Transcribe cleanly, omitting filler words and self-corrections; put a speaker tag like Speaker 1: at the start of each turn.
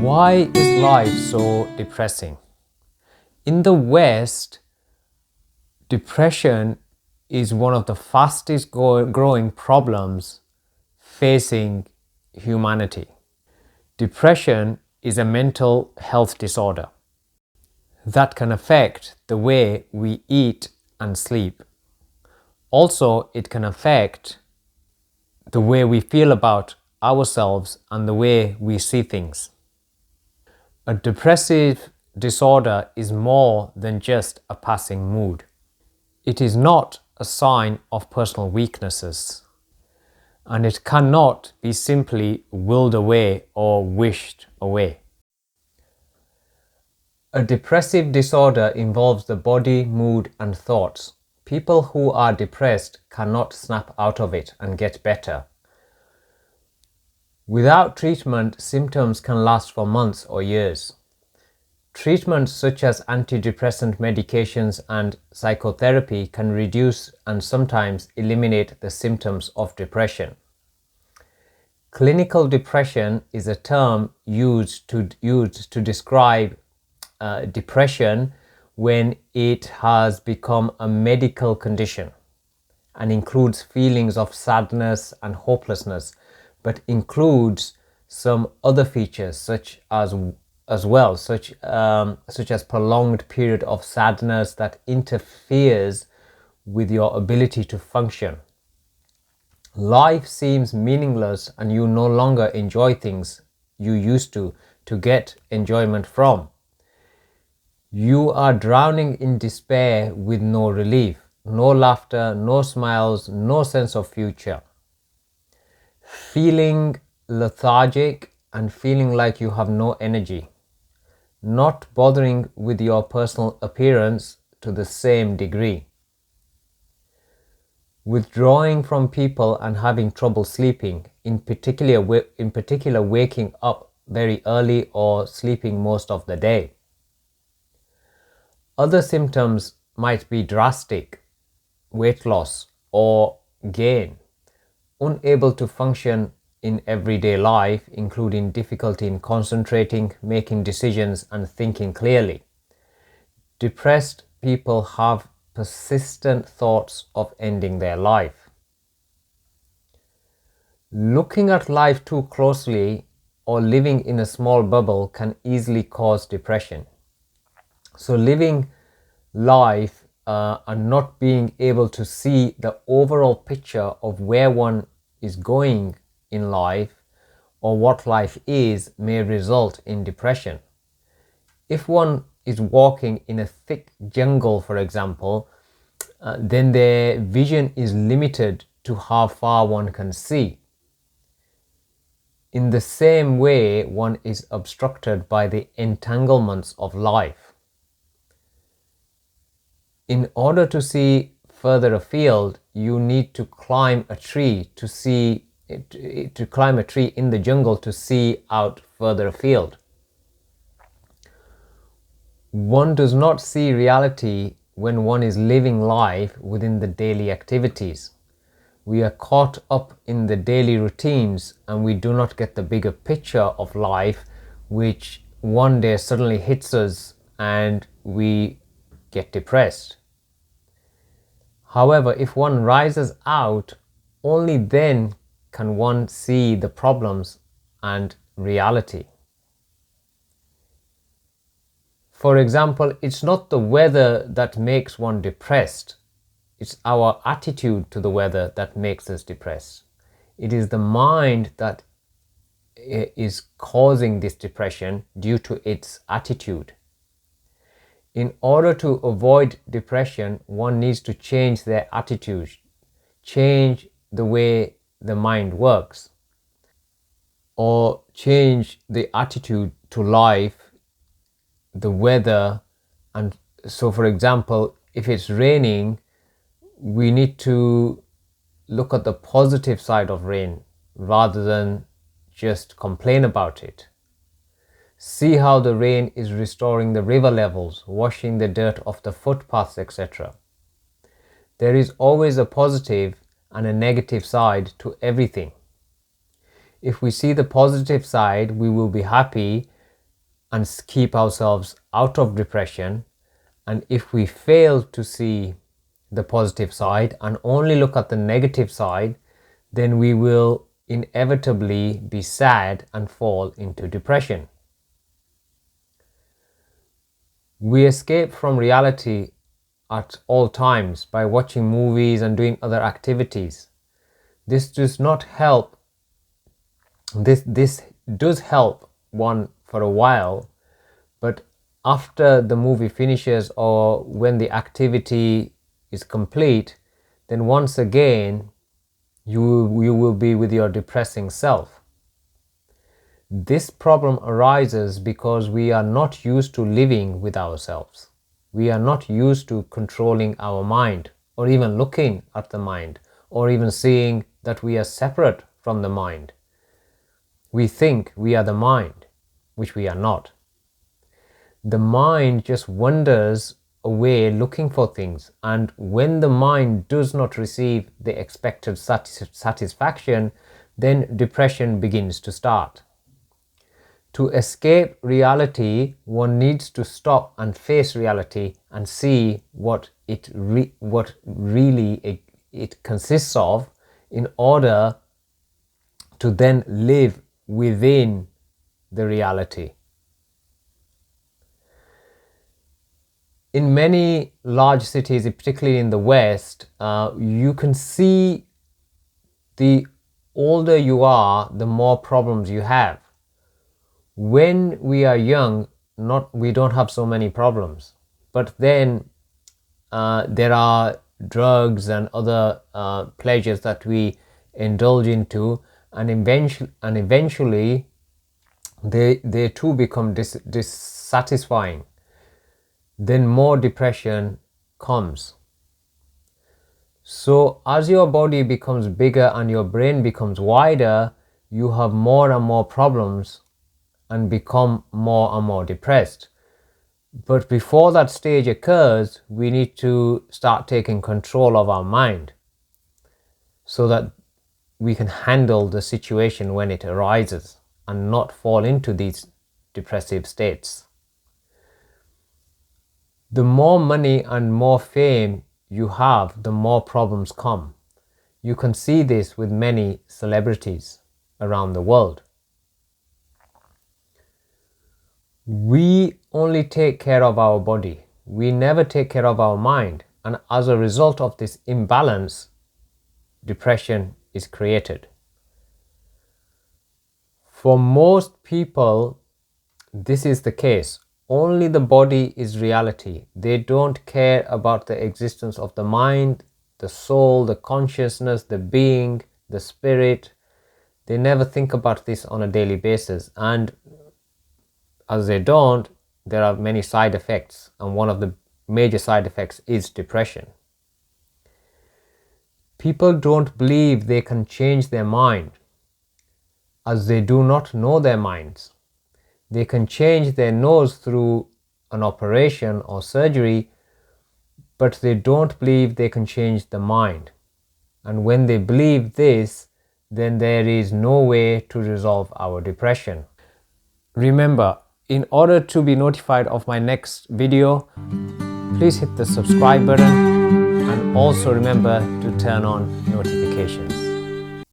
Speaker 1: Why is life so depressing? In the West, depression is one of the fastest growing problems facing humanity. Depression is a mental health disorder that can affect the way we eat and sleep. Also, it can affect the way we feel about ourselves and the way we see things. A depressive disorder is more than just a passing mood. It is not a sign of personal weaknesses, and it cannot be simply willed away or wished away. A depressive disorder involves the body, mood, and thoughts. People who are depressed cannot snap out of it and get better. Without treatment, symptoms can last for months or years. Treatments such as antidepressant medications and psychotherapy can reduce and sometimes eliminate the symptoms of depression. Clinical depression is a term used to describe depression when it has become a medical condition and includes feelings of sadness and hopelessness, but includes some other features such as prolonged period of sadness that interferes with your ability to function. Life seems meaningless and you no longer enjoy things you used to get enjoyment from. You are drowning in despair with no relief, no laughter, no smiles, no sense of future. Feeling lethargic and feeling like you have no energy. Not bothering with your personal appearance to the same degree. Withdrawing from people and having trouble sleeping, in particular waking up very early or sleeping most of the day. Other symptoms might be drastic weight loss or gain, unable to function in everyday life, including difficulty in concentrating, making decisions, and thinking clearly. Depressed people have persistent thoughts of ending their life. Looking at life too closely or living in a small bubble can easily cause depression. So living life and not being able to see the overall picture of where one is going in life or what life is may result in depression. If one is walking in a thick jungle, for example, then their vision is limited to how far one can see. In the same way, one is obstructed by the entanglements of life. In order to see further afield, you need to climb a tree in the jungle to see out further afield. One does not see reality when one is living life within the daily activities. We are caught up in the daily routines and we do not get the bigger picture of life, which one day suddenly hits us and we get depressed. However, if one rises out, only then can one see the problems and reality. For example, it's not the weather that makes one depressed. It's our attitude to the weather that makes us depressed. It is the mind that is causing this depression due to its attitude. In order to avoid depression, one needs to change their attitude, change the way the mind works, or change the attitude to life, the weather. And so, for example, if it's raining, we need to look at the positive side of rain rather than just complain about it. See how the rain is restoring the river levels, washing the dirt off the footpaths, etc. There is always a positive and a negative side to everything. If we see the positive side, we will be happy and keep ourselves out of depression. And if we fail to see the positive side and only look at the negative side, then we will inevitably be sad and fall into depression. We escape from reality at all times by watching movies and doing other activities. This does not help. This does help one for a while, but after the movie finishes or when the activity is complete, then once again you will be with your depressing self. This problem arises because we are not used to living with ourselves. We are not used to controlling our mind, or even looking at the mind, or even seeing that we are separate from the mind. We think we are the mind, which we are not. The mind just wanders away looking for things, and when the mind does not receive the expected satisfaction, then depression begins to start. To escape reality, one needs to stop and face reality and see what really it consists of, in order to then live within the reality. In many large cities, particularly in the West, you can see the older you are, the more problems you have. When we are young, we don't have so many problems, but then there are drugs and other pleasures that we indulge into, and eventually they too become dissatisfying. Then more depression comes. So as your body becomes bigger and your brain becomes wider, you have more and more problems and become more and more depressed. But before that stage occurs, we need to start taking control of our mind so that we can handle the situation when it arises and not fall into these depressive states. The more money and more fame you have, the more problems come. You can see this with many celebrities around the world. We only take care of our body. We never take care of our mind. And as a result of this imbalance, depression is created. For most people, this is the case. Only the body is reality. They don't care about the existence of the mind, the soul, the consciousness, the being, the spirit. They never think about this on a daily basis. And as they don't, there are many side effects. And one of the major side effects is depression. People don't believe they can change their mind, as they do not know their minds. They can change their nose through an operation or surgery, but they don't believe they can change the mind. And when they believe this, then there is no way to resolve our depression. Remember, in order to be notified of my next video, please hit the subscribe button, and also remember to turn on notifications.